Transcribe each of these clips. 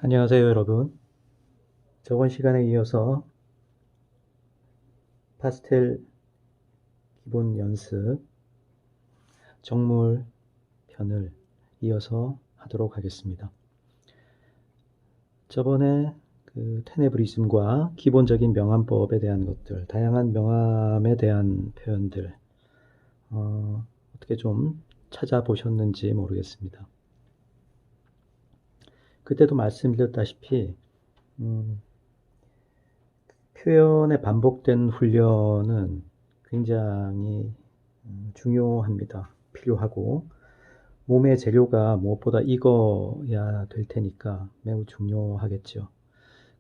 안녕하세요, 여러분. 저번 시간에 이어서 파스텔 기본 연습 정물 편을 이어서 하도록 하겠습니다. 저번에 테네브리즘과 기본적인 명암법에 대한 것들, 다양한 명암에 대한 표현들 어떻게 좀 찾아보셨는지 모르겠습니다. 그때도 말씀드렸다시피 표현의 반복된 훈련은 굉장히 중요합니다. 필요하고 몸의 재료가 무엇보다 익어야 될 테니까 매우 중요하겠죠.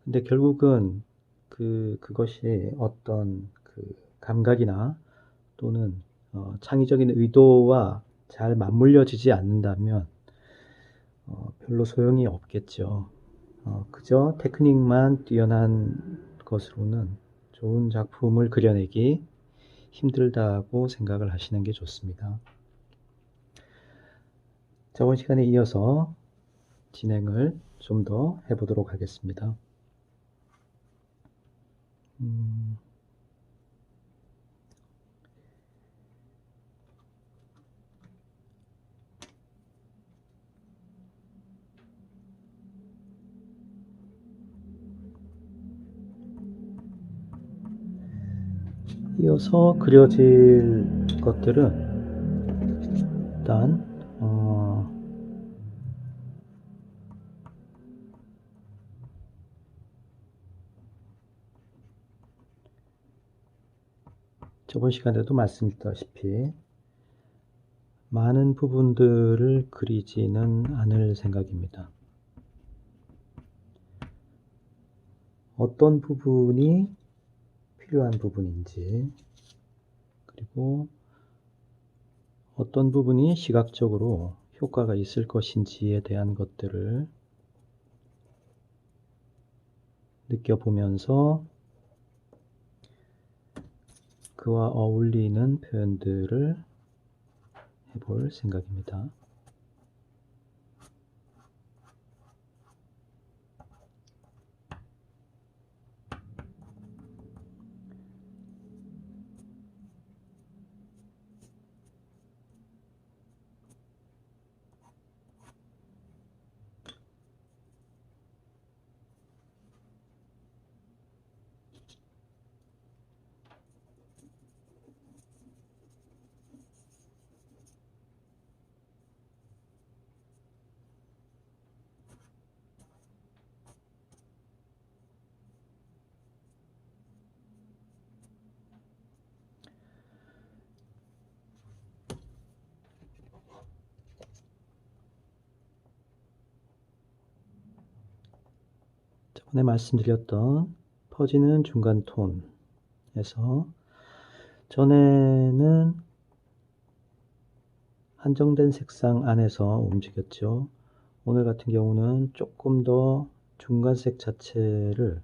근데 결국은 그것이 어떤 감각이나 또는 창의적인 의도와 잘 맞물려지지 않는다면 별로 소용이 없겠죠. 그저 테크닉만 뛰어난 것으로는 좋은 작품을 그려내기 힘들다고 생각을 하시는 게 좋습니다. 저번 시간에 이어서 진행을 좀 더 해보도록 하겠습니다. 이어서 그려질 것들은 일단 저번 시간에도 말씀드렸다시피 많은 부분들을 그리지는 않을 생각입니다. 어떤 부분이 필요한 부분인지, 그리고 어떤 부분이 시각적으로 효과가 있을 것인지에 대한 것들을 느껴보면서 그와 어울리는 표현들을 해볼 생각입니다. 저번에 말씀드렸던 퍼지는 중간 톤에서 전에는 한정된 색상 안에서 움직였죠. 오늘 같은 경우는 조금 더 중간색 자체를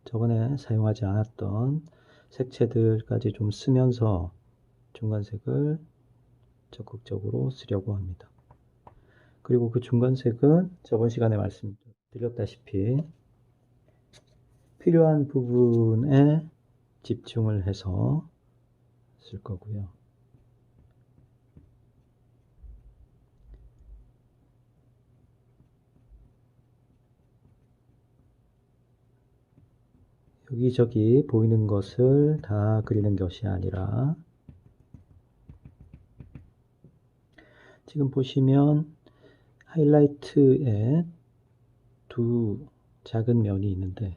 저번에 사용하지 않았던 색채들까지 좀 쓰면서 중간색을 적극적으로 쓰려고 합니다. 그리고 그 중간색은 저번 시간에 말씀드렸다시피 필요한 부분에 집중을 해서 쓸 거고요. 여기저기 보이는 것을 다 그리는 것이 아니라 지금 보시면 하이라이트에 두 작은 면이 있는데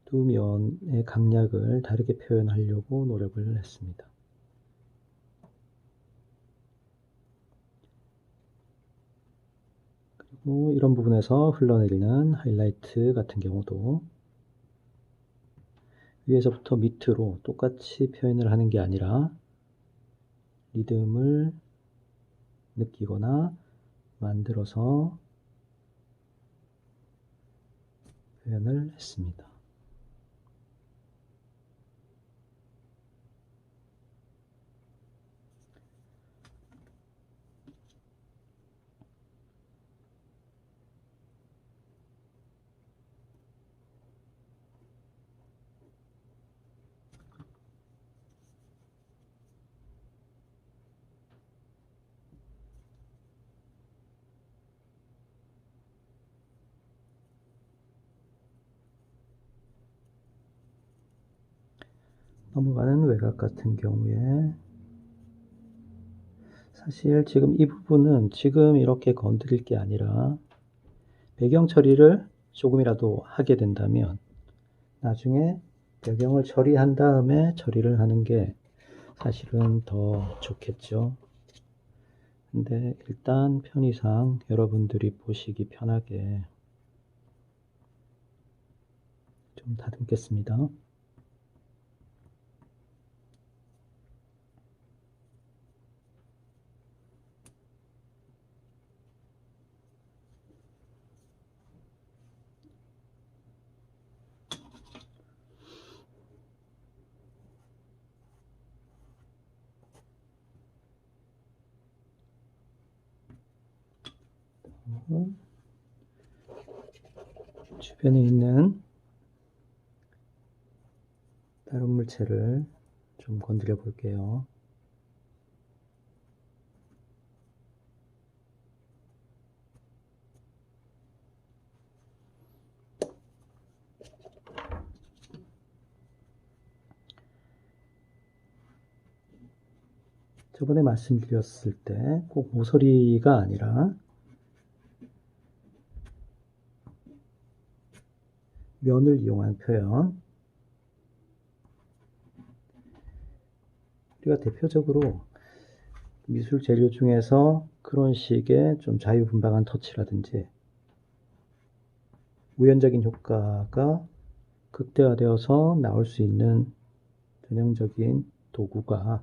두 면의 강약을 다르게 표현하려고 노력을 했습니다. 그리고 이런 부분에서 흘러내리는 하이라이트 같은 경우도 위에서부터 밑으로 똑같이 표현을 하는 게 아니라 리듬을 느끼거나 만들어서 표현을 했습니다. 넘어가는 외곽 같은 경우에 사실 지금 이 부분은 지금 이렇게 건드릴 게 아니라 배경 처리를 조금이라도 하게 된다면 나중에 배경을 처리한 다음에 처리를 하는 게 사실은 더 좋겠죠. 근데 일단 편의상 여러분들이 보시기 편하게 좀 다듬겠습니다. 주변에 있는 다른 물체를 좀 건드려 볼게요. 저번에 말씀드렸을 때 꼭 모서리가 아니라 면을 이용한 표현, 우리가 대표적으로 미술 재료 중에서 그런 식의 좀 자유분방한 터치라든지 우연적인 효과가 극대화되어서 나올 수 있는 전형적인 도구가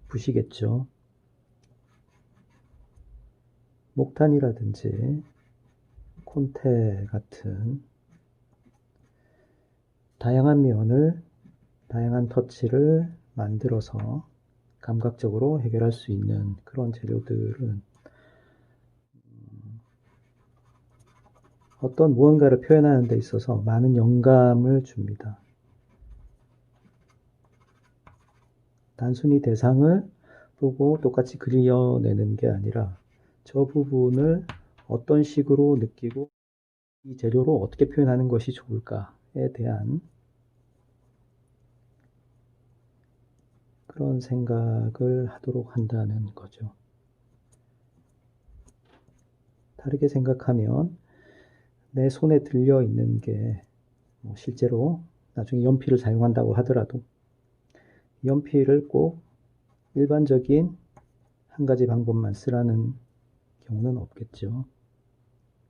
붓이겠죠. 목탄이라든지 콘테 같은 다양한 면을, 다양한 터치를 만들어서 감각적으로 해결할 수 있는 그런 재료들은 어떤 무언가를 표현하는 데 있어서 많은 영감을 줍니다. 단순히 대상을 보고 똑같이 그려내는 게 아니라 저 부분을 어떤 식으로 느끼고 이 재료로 어떻게 표현하는 것이 좋을까에 대한 그런 생각을 하도록 한다는 거죠. 다르게 생각하면 내 손에 들려 있는 게 실제로 나중에 연필을 사용한다고 하더라도 연필을 꼭 일반적인 한 가지 방법만 쓰라는 경우는 없겠죠.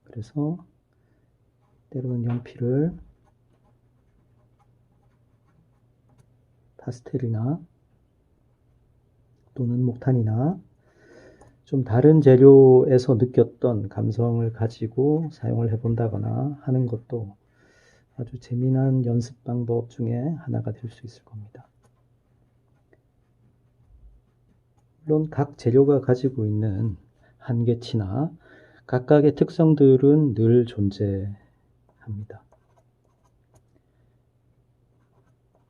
그래서 때로는 연필을 파스텔이나 또는 목탄이나 좀 다른 재료에서 느꼈던 감성을 가지고 사용을 해본다거나 하는 것도 아주 재미난 연습 방법 중에 하나가 될 수 있을 겁니다. 물론 각 재료가 가지고 있는 한계치나 각각의 특성들은 늘 존재합니다.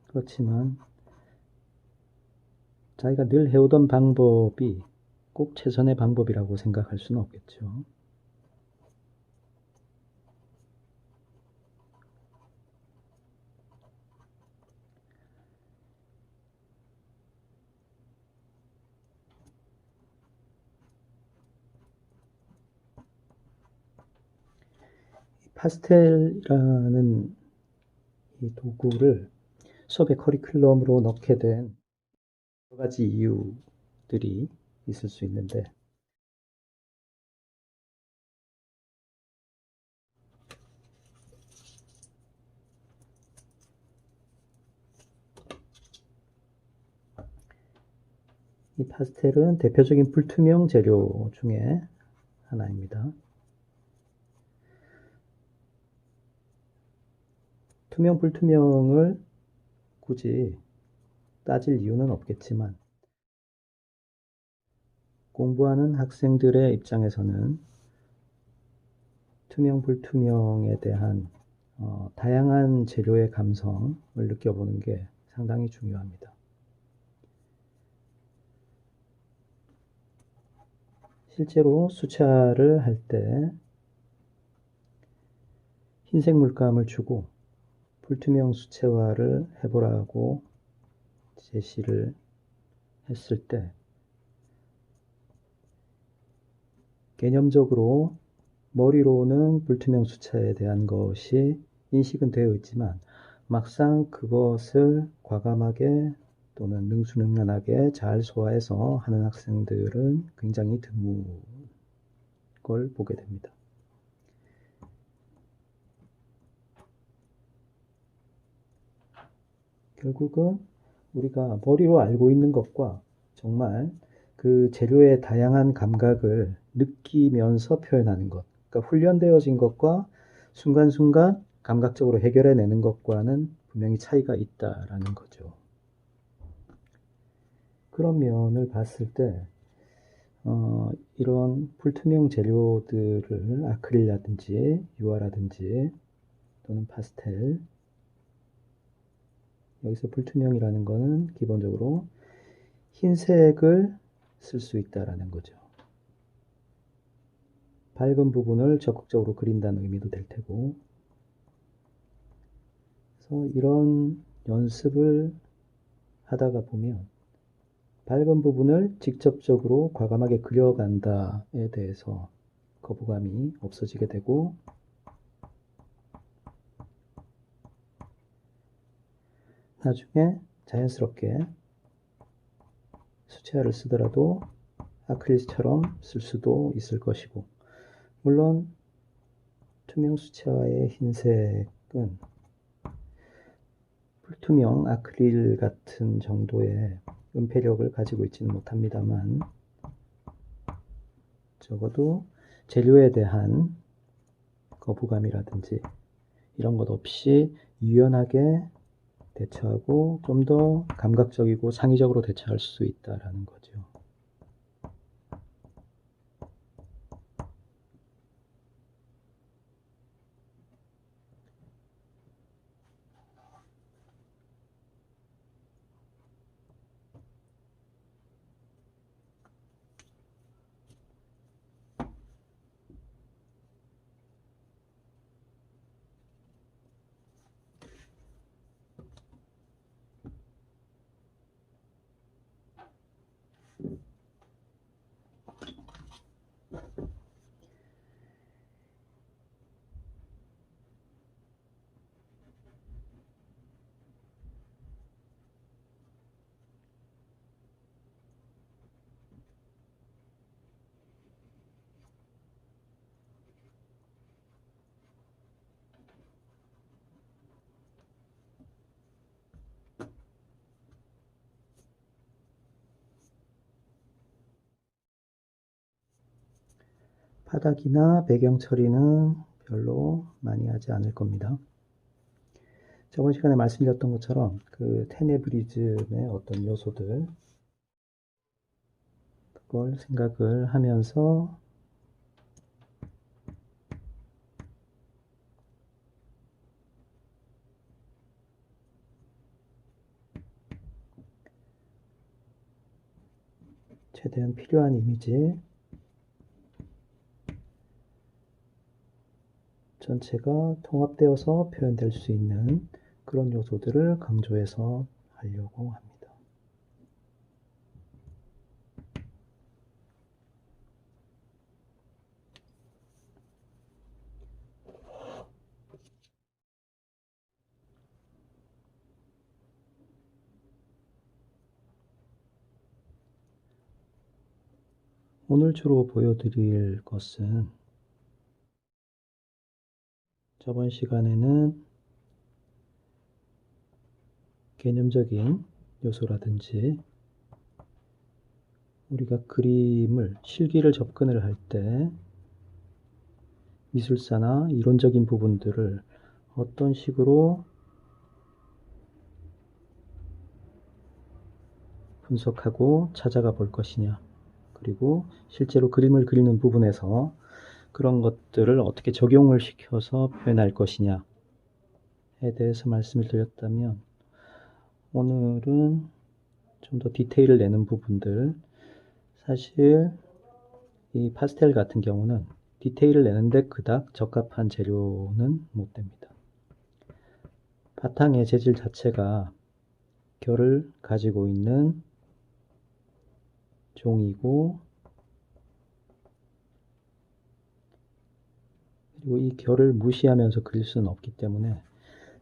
그렇지만 자기가 늘 해오던 방법이 꼭 최선의 방법이라고 생각할 수는 없겠죠. 파스텔이라는 이 도구를 수업의 커리큘럼으로 넣게 된 여러 가지 이유들이 있을 수 있는데 이 파스텔은 대표적인 불투명 재료 중에 하나입니다. 투명 불투명을 굳이 따질 이유는 없겠지만 공부하는 학생들의 입장에서는 투명 불투명에 대한 다양한 재료의 감성을 느껴보는 게 상당히 중요합니다. 실제로 수차를 할 때 흰색 물감을 주고 불투명 수채화를 해보라고 제시를 했을 때 개념적으로 머리로는 불투명 수채에 대한 것이 인식은 되어 있지만 막상 그것을 과감하게 또는 능수능란하게 잘 소화해서 하는 학생들은 굉장히 드문 걸 보게 됩니다. 결국은 우리가 머리로 알고 있는 것과 정말 그 재료의 다양한 감각을 느끼면서 표현하는 것, 그러니까 훈련되어진 것과 순간순간 감각적으로 해결해내는 것과는 분명히 차이가 있다라는 거죠. 그런 면을 봤을 때 이런 불투명 재료들을 아크릴이라든지 유화라든지 또는 파스텔, 여기서 불투명이라는 거는 기본적으로 흰색을 쓸 수 있다라는 거죠. 밝은 부분을 적극적으로 그린다는 의미도 될 테고, 그래서 이런 연습을 하다가 보면 밝은 부분을 직접적으로 과감하게 그려간다에 대해서 거부감이 없어지게 되고, 나중에 자연스럽게 수채화를 쓰더라도 아크릴처럼 쓸 수도 있을 것이고, 물론 투명 수채화의 흰색은 불투명 아크릴 같은 정도의 은폐력을 가지고 있지는 못합니다만 적어도 재료에 대한 거부감이라든지 이런 것 없이 유연하게 대처하고 좀 더 감각적이고 창의적으로 대처할 수 있다라는 거죠. 바닥이나 배경 처리는 별로 많이 하지 않을 겁니다. 저번 시간에 말씀드렸던 것처럼 그 테네브리즘의 어떤 요소들, 그걸 생각을 하면서 최대한 필요한 이미지 전체가 통합되어서 표현될 수 있는 그런 요소들을 강조해서 하려고 합니다. 오늘 주로 보여드릴 것은 저번 시간에는 개념적인 요소라든지 우리가 그림을, 실기를 접근을 할 때 미술사나 이론적인 부분들을 어떤 식으로 분석하고 찾아가 볼 것이냐, 그리고 실제로 그림을 그리는 부분에서 그런 것들을 어떻게 적용을 시켜서 표현할 것이냐에 대해서 말씀을 드렸다면, 오늘은 좀 더 디테일을 내는 부분들, 사실 이 파스텔 같은 경우는 디테일을 내는데 그닥 적합한 재료는 못 됩니다. 바탕의 재질 자체가 결을 가지고 있는 종이고, 그리고 이 결을 무시하면서 그릴 수는 없기 때문에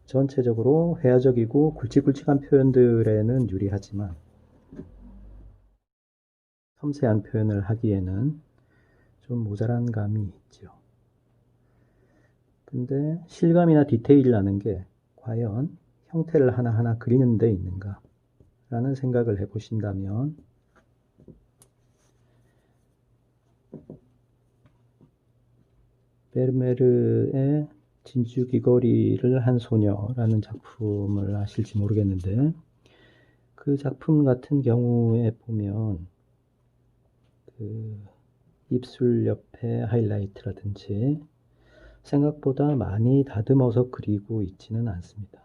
전체적으로 회화적이고 굵직굵직한 표현들에는 유리하지만 섬세한 표현을 하기에는 좀 모자란 감이 있죠. 근데 실감이나 디테일이라는 게 과연 형태를 하나하나 그리는 데 있는가 라는 생각을 해보신다면 베르메르의 진주 귀걸이를 한 소녀라는 작품을 아실지 모르겠는데, 그 작품 같은 경우에 보면 그 입술 옆에 하이라이트라든지 생각보다 많이 다듬어서 그리고 있지는 않습니다.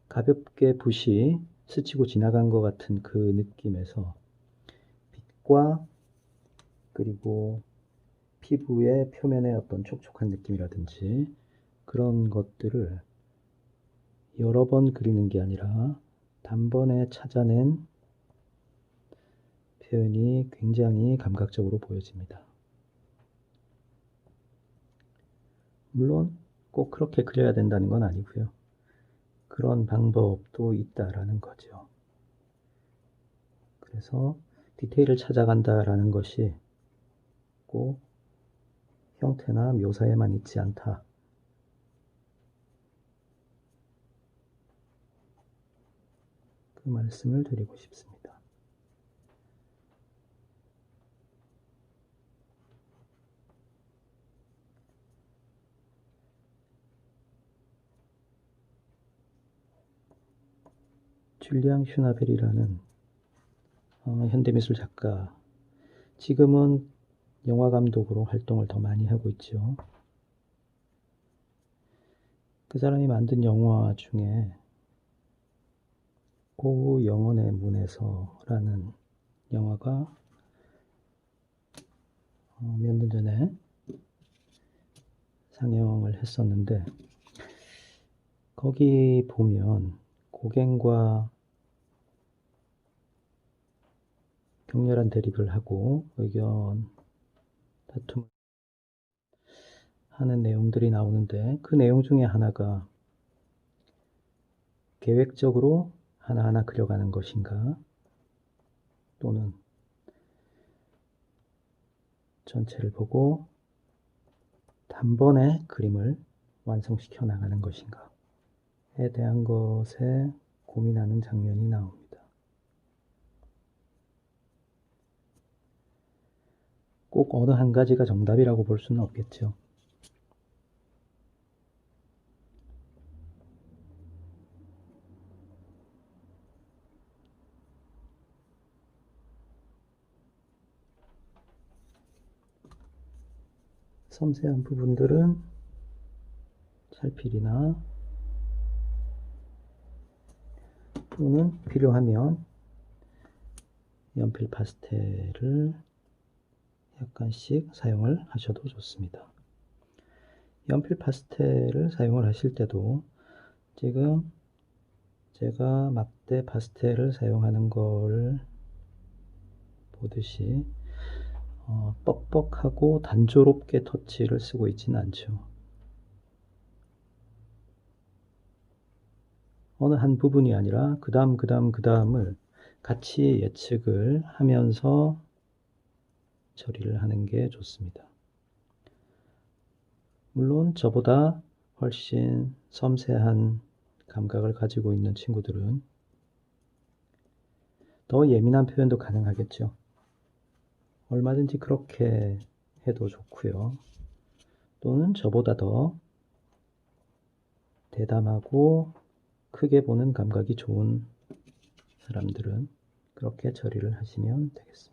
가볍게 붓이 스치고 지나간 것 같은 그 느낌에서 빛과 그리고 피부의 표면의 어떤 촉촉한 느낌이라든지 그런 것들을 여러 번 그리는 게 아니라 단번에 찾아낸 표현이 굉장히 감각적으로 보여집니다. 물론 꼭 그렇게 그려야 된다는 건 아니고요. 그런 방법도 있다라는 거죠. 그래서 디테일을 찾아간다라는 것이 꼭 형태나 묘사에만 있지 않다. 그 말씀을 드리고 싶습니다. 줄리앙 슈나벨이라는 현대미술 작가, 지금은 영화감독으로 활동을 더 많이 하고 있죠. 그 사람이 만든 영화 중에 고우 영혼의 문에서라는 영화가 몇 년 전에 상영을 했었는데, 거기 보면 고갱과 격렬한 대립을 하고 의견 다툼을 하는 내용들이 나오는데, 그 내용 중에 하나가 계획적으로 하나하나 그려가는 것인가, 또는 전체를 보고 단번에 그림을 완성시켜 나가는 것인가에 대한 것에 고민하는 장면이 나옵니다. 꼭 어느 한 가지가 정답이라고 볼 수는 없겠죠. 섬세한 부분들은 찰필이나 또는 필요하면 연필 파스텔을 약간씩 사용을 하셔도 좋습니다. 연필 파스텔을 사용을 하실 때도 지금 제가 막대 파스텔을 사용하는 걸 보듯이 뻑뻑하고 단조롭게 터치를 쓰고 있지는 않죠. 어느 한 부분이 아니라 그 다음을 같이 예측을 하면서 처리를 하는 게 좋습니다. 물론 저보다 훨씬 섬세한 감각을 가지고 있는 친구들은 더 예민한 표현도 가능하겠죠. 얼마든지 그렇게 해도 좋고요. 또는 저보다 더 대담하고 크게 보는 감각이 좋은 사람들은 그렇게 처리를 하시면 되겠습니다.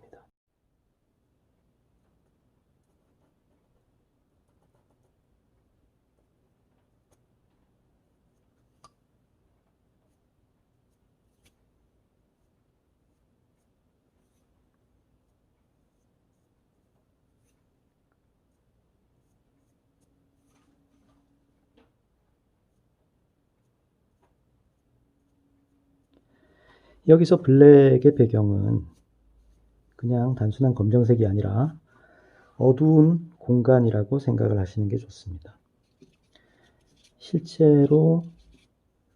여기서 블랙의 배경은 그냥 단순한 검정색이 아니라 어두운 공간이라고 생각을 하시는 게 좋습니다. 실제로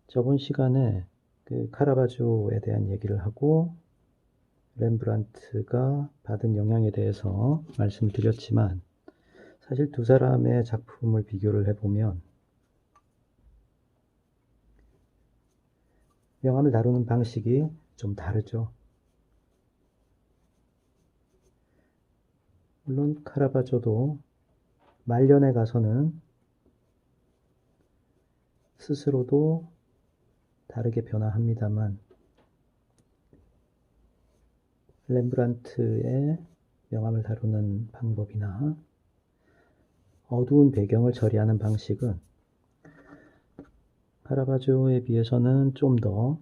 저번 시간에 그 카라바조에 대한 얘기를 하고 렘브란트가 받은 영향에 대해서 말씀을 드렸지만 사실 두 사람의 작품을 비교를 해보면 명암을 다루는 방식이 좀 다르죠. 물론 카라바조도 말년에 가서는 스스로도 다르게 변화합니다만 렘브란트의 명암을 다루는 방법이나 어두운 배경을 처리하는 방식은 카라바조에 비해서는 좀 더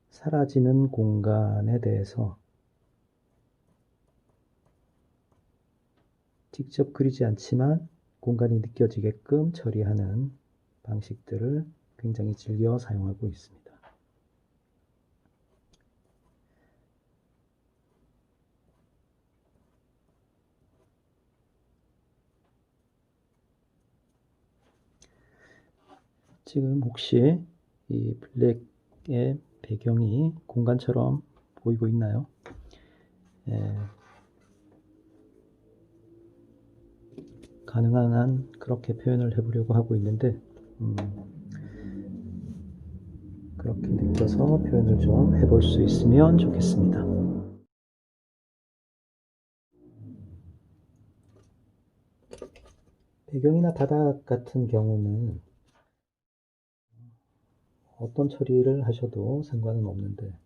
사라지는 공간에 대해서 직접 그리지 않지만 공간이 느껴지게끔 처리하는 방식들을 굉장히 즐겨 사용하고 있습니다. 지금 혹시 이 블랙의 배경이 공간처럼 보이고 있나요? 가능한 한 그렇게 표현을 해보려고 하고 있는데 그렇게 느껴서 표현을 좀 해볼 수 있으면 좋겠습니다. 배경이나 바닥 같은 경우는 어떤 처리를 하셔도 상관은 없는데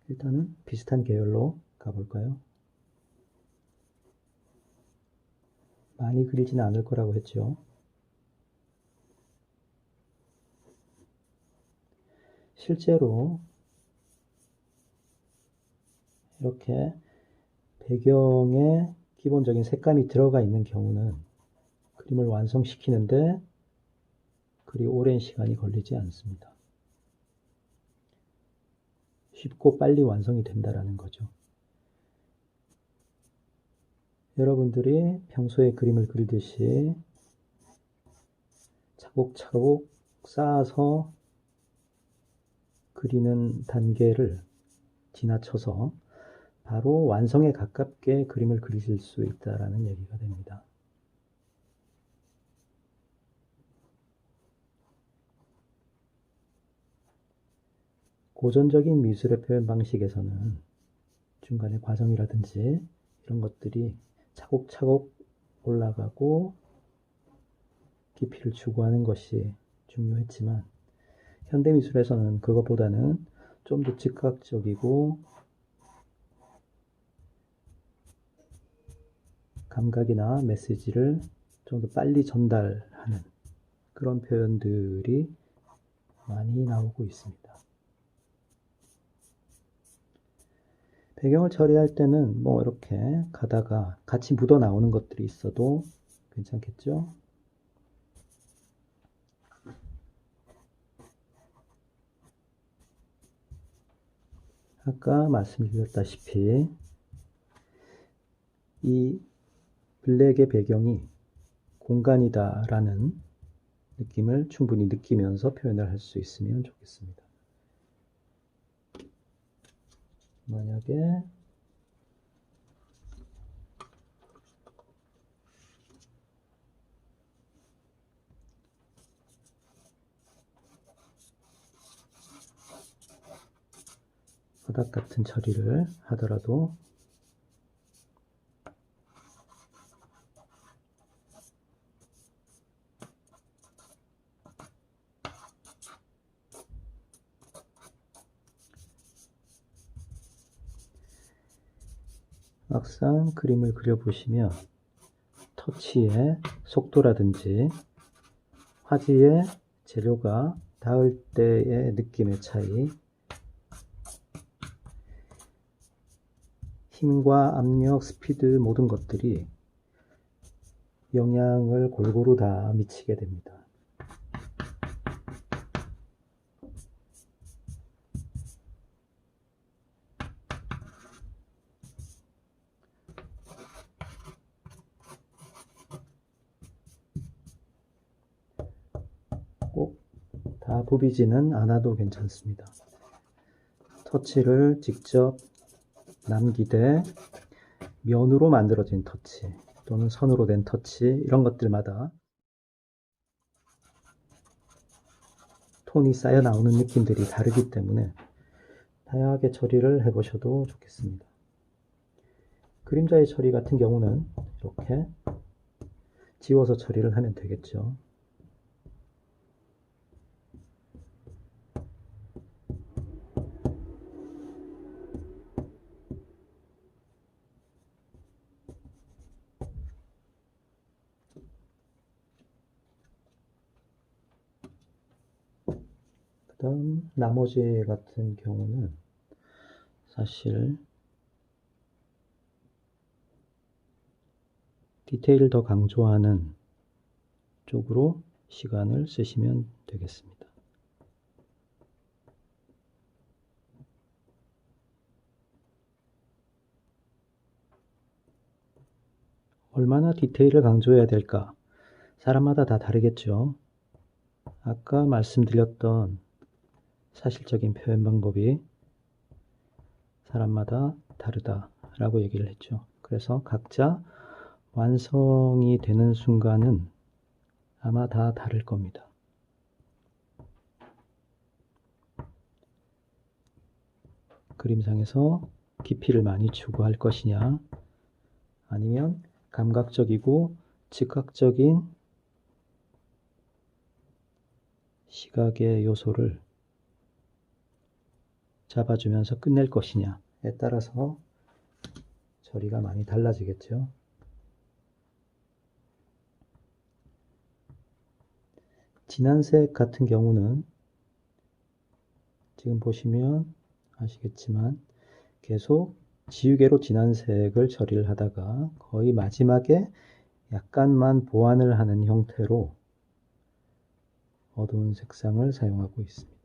일단은 비슷한 계열로 가볼까요? 많이 그리지는 않을 거라고 했죠. 실제로 이렇게 배경에 기본적인 색감이 들어가 있는 경우는 그림을 완성시키는데 그리 오랜 시간이 걸리지 않습니다. 쉽고 빨리 완성이 된다는 거죠. 여러분들이 평소에 그림을 그리듯이 차곡차곡 쌓아서 그리는 단계를 지나쳐서 바로 완성에 가깝게 그림을 그리실 수 있다는 얘기가 됩니다. 고전적인 미술의 표현 방식에서는 중간에 과정이라든지 이런 것들이 차곡차곡 올라가고 깊이를 추구하는 것이 중요했지만 현대미술에서는 그것보다는 좀 더 즉각적이고 감각이나 메시지를 좀 더 빨리 전달하는 그런 표현들이 많이 나오고 있습니다. 배경을 처리할 때는 뭐 이렇게 가다가 같이 묻어 나오는 것들이 있어도 괜찮겠죠? 아까 말씀드렸다시피 이 블랙의 배경이 공간이다라는 느낌을 충분히 느끼면서 표현을 할 수 있으면 좋겠습니다. 만약에 바닥 같은 처리를 하더라도 막상 그림을 그려보시면 터치의 속도라든지 화지의 재료가 닿을 때의 느낌의 차이, 힘과 압력, 스피드 모든 것들이 영향을 골고루 다 미치게 됩니다. 꼭 다 부비지는 않아도 괜찮습니다. 터치를 직접 남기되 면으로 만들어진 터치 또는 선으로 된 터치 이런 것들마다 톤이 쌓여 나오는 느낌들이 다르기 때문에 다양하게 처리를 해보셔도 좋겠습니다. 그림자의 처리 같은 경우는 이렇게 지워서 처리를 하면 되겠죠. 그 다음 나머지 같은 경우는 사실 디테일을 더 강조하는 쪽으로 시간을 쓰시면 되겠습니다. 얼마나 디테일을 강조해야 될까? 사람마다 다 다르겠죠. 아까 말씀드렸던 사실적인 표현 방법이 사람마다 다르다라고 얘기를 했죠. 그래서 각자 완성이 되는 순간은 아마 다 다를 겁니다. 그림상에서 깊이를 많이 추구할 것이냐, 아니면 감각적이고 즉각적인 시각의 요소를 잡아주면서 끝낼 것이냐에 따라서 처리가 많이 달라지겠죠. 진한색 같은 경우는 지금 보시면 아시겠지만 계속 지우개로 진한색을 처리를 하다가 거의 마지막에 약간만 보완을 하는 형태로 어두운 색상을 사용하고 있습니다.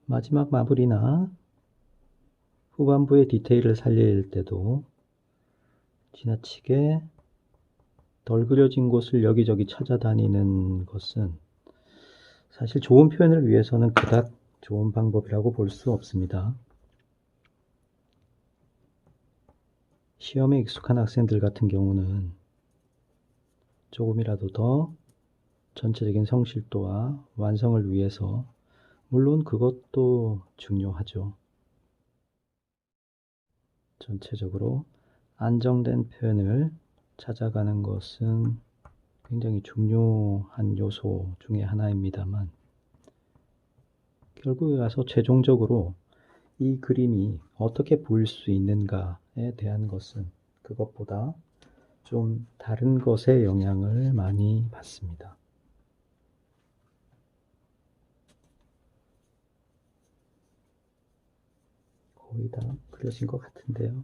마지막 마무리나 후반부의 디테일을 살릴 때도 지나치게 덜 그려진 곳을 여기저기 찾아다니는 것은 사실 좋은 표현을 위해서는 그닥 좋은 방법이라고 볼 수 없습니다. 시험에 익숙한 학생들 같은 경우는 조금이라도 더 전체적인 성실도와 완성을 위해서 물론 그것도 중요하죠. 전체적으로 안정된 표현을 찾아가는 것은 굉장히 중요한 요소 중에 하나입니다만 결국에 가서 최종적으로 이 그림이 어떻게 보일 수 있는가에 대한 것은 그것보다 좀 다른 것에 영향을 많이 받습니다. 거의 다 그려진 것 같은데요.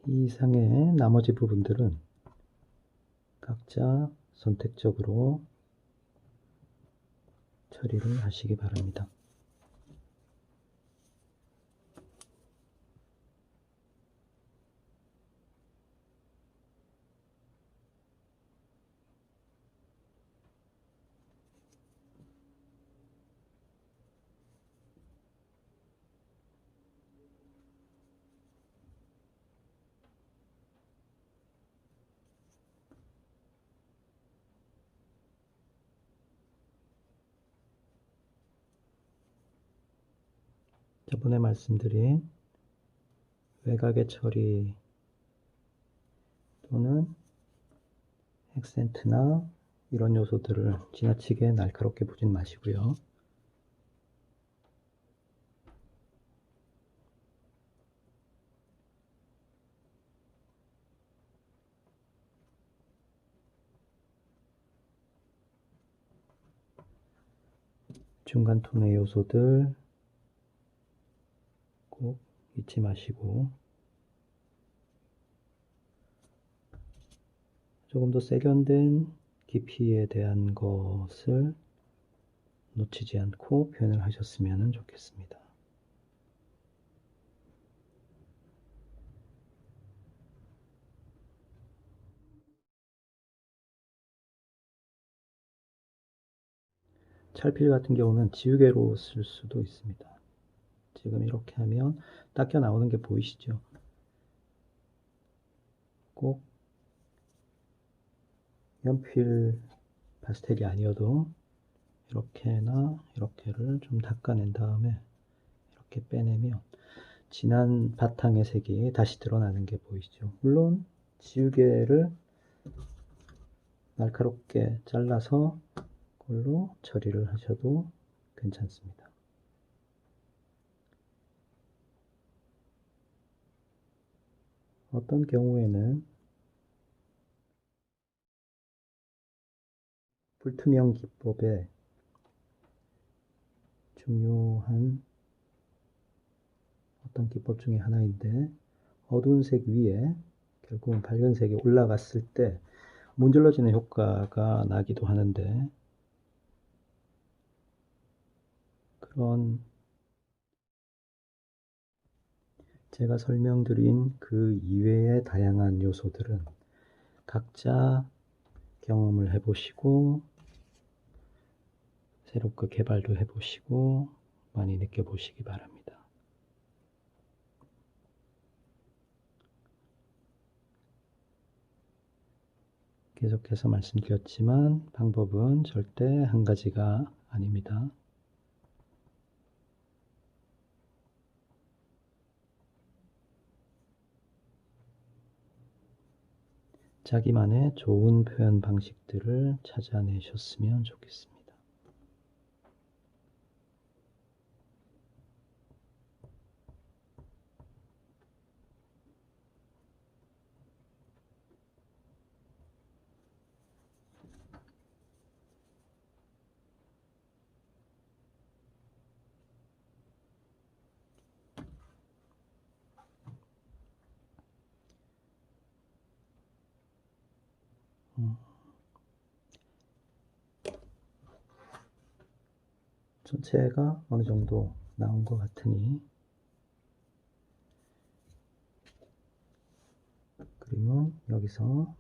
이 이상의 나머지 부분들은 각자 선택적으로 처리를 하시기 바랍니다. 저번에 말씀드린 외곽의 처리 또는 액센트나 이런 요소들을 지나치게 날카롭게 보진 마시고요. 중간 톤의 요소들 꼭 잊지 마시고 조금 더 세련된 깊이에 대한 것을 놓치지 않고 표현을 하셨으면 좋겠습니다. 찰필 같은 경우는 지우개로 쓸 수도 있습니다. 지금 이렇게 하면 닦여 나오는 게 보이시죠? 꼭 연필 파스텔이 아니어도 이렇게나 이렇게를 좀 닦아낸 다음에 이렇게 빼내면 진한 바탕의 색이 다시 드러나는 게 보이시죠? 물론 지우개를 날카롭게 잘라서 그걸로 처리를 하셔도 괜찮습니다. 어떤 경우에는 불투명 기법의 중요한 어떤 기법 중에 하나인데 어두운 색 위에 결국은 밝은 색이 올라갔을 때 문질러지는 효과가 나기도 하는데 그런 제가 설명드린 그 이외의 다양한 요소들은 각자 경험을 해보시고 새롭게 개발도 해보시고 많이 느껴보시기 바랍니다. 계속해서 말씀드렸지만 방법은 절대 한 가지가 아닙니다. 자기만의 좋은 표현 방식들을 찾아내셨으면 좋겠습니다. 전체가 어느 정도 나온 것 같으니 그림은 여기서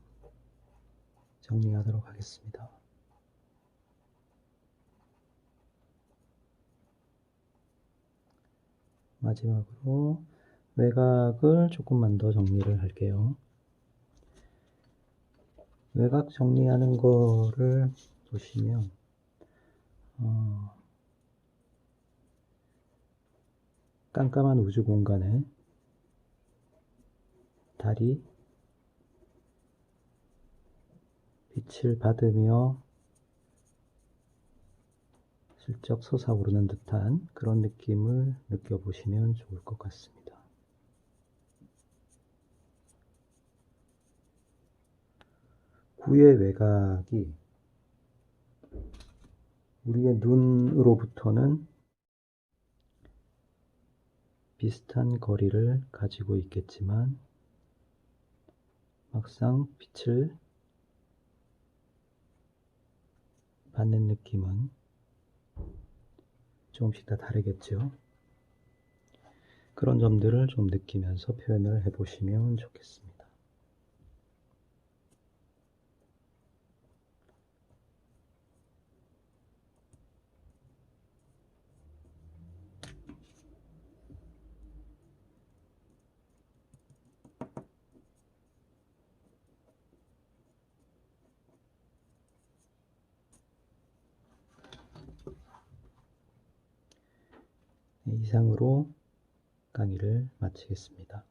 정리하도록 하겠습니다. 마지막으로 외곽을 조금만 더 정리를 할게요. 외곽 정리하는 거를 보시면 깜깜한 우주 공간에 달이 빛을 받으며 슬쩍 솟아오르는 듯한 그런 느낌을 느껴보시면 좋을 것 같습니다. 구의 외곽이 우리의 눈으로부터는 비슷한 거리를 가지고 있겠지만 막상 빛을 받는 느낌은 조금씩 다 다르겠죠. 그런 점들을 좀 느끼면서 표현을 해보시면 좋겠습니다. 이상으로 강의를 마치겠습니다.